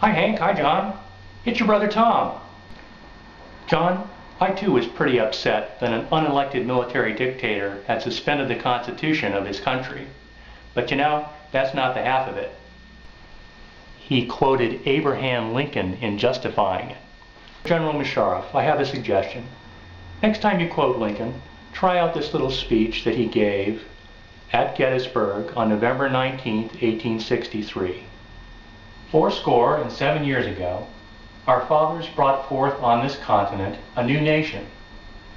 Hi Hank, hi John. It's your brother Tom. John, I too was pretty upset that an unelected military dictator had suspended the Constitution of his country. But you know, that's not the half of it. He quoted Abraham Lincoln in justifying it. General Musharraf, I have a suggestion. Next time you quote Lincoln, try out this little speech that he gave at Gettysburg on November 19, 1863. 87 years ago, our fathers brought forth on this continent a new nation,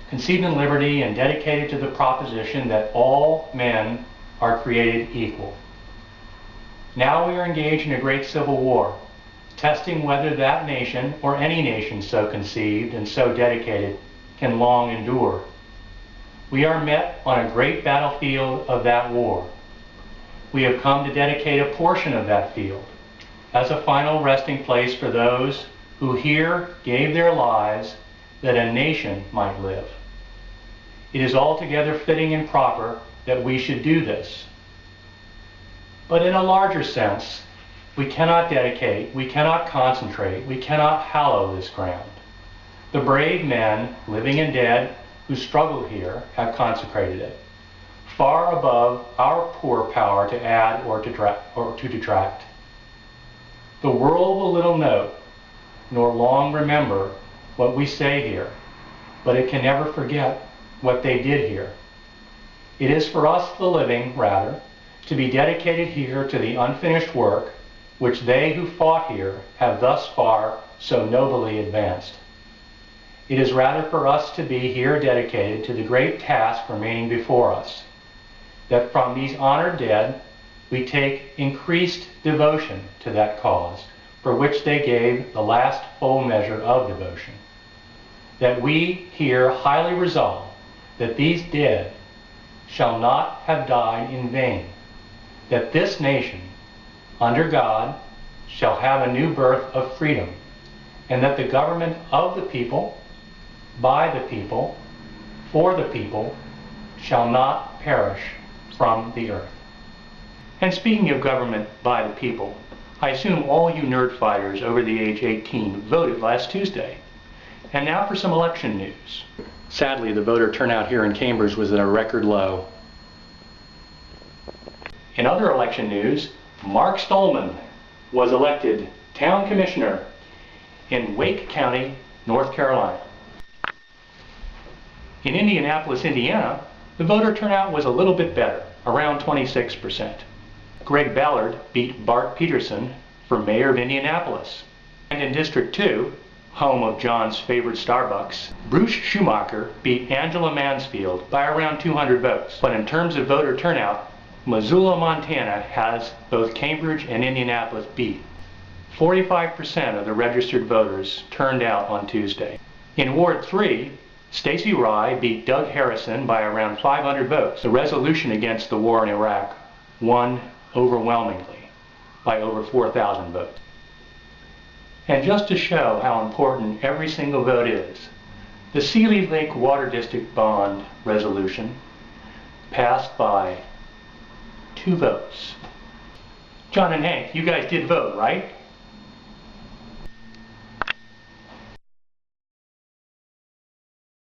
conceived in liberty and dedicated to the proposition that all men are created equal. Now we are engaged in a great civil war, testing whether that nation, or any nation so conceived and so dedicated, can long endure. We are met on a great battlefield of that war. We have come to dedicate a portion of that field as a final resting place for those who here gave their lives that a nation might live. It is altogether fitting and proper that we should do this. But in a larger sense, we cannot dedicate, we cannot concentrate, we cannot hallow this ground. The brave men, living and dead, who struggled here have consecrated it, far above our poor power to add or to detract. The world will little note, nor long remember what we say here, but it can never forget what they did here. It is for us, the living, rather, to be dedicated here to the unfinished work which they who fought here have thus far so nobly advanced. It is rather for us to be here dedicated to the great task remaining before us, that from these honored dead we take increased devotion to that cause for which they gave the last full measure of devotion, that we here highly resolve that these dead shall not have died in vain, that this nation, under God, shall have a new birth of freedom, and that the government of the people, by the people, for the people, shall not perish from the earth. And speaking of government by the people, I assume all you nerd fighters over the age 18 voted last Tuesday. And now for some election news. Sadly, the voter turnout here in Cambridge was at a record low. In other election news, Mark Stolman was elected town commissioner in Wake County, North Carolina. In Indianapolis, Indiana, the voter turnout was a little bit better, around 26%. Greg Ballard beat Bart Peterson for mayor of Indianapolis. And in District 2, home of John's favorite Starbucks, Bruce Schumacher beat Angela Mansfield by around 200 votes. But in terms of voter turnout, Missoula, Montana has both Cambridge and Indianapolis beat. 45% of the registered voters turned out on Tuesday. In Ward 3, Stacey Rye beat Doug Harrison by around 500 votes. The resolution against the war in Iraq won overwhelmingly by over 4,000 votes. And just to show how important every single vote is, the Seeley Lake Water District Bond resolution passed by 2 votes. John and Hank, you guys did vote, right?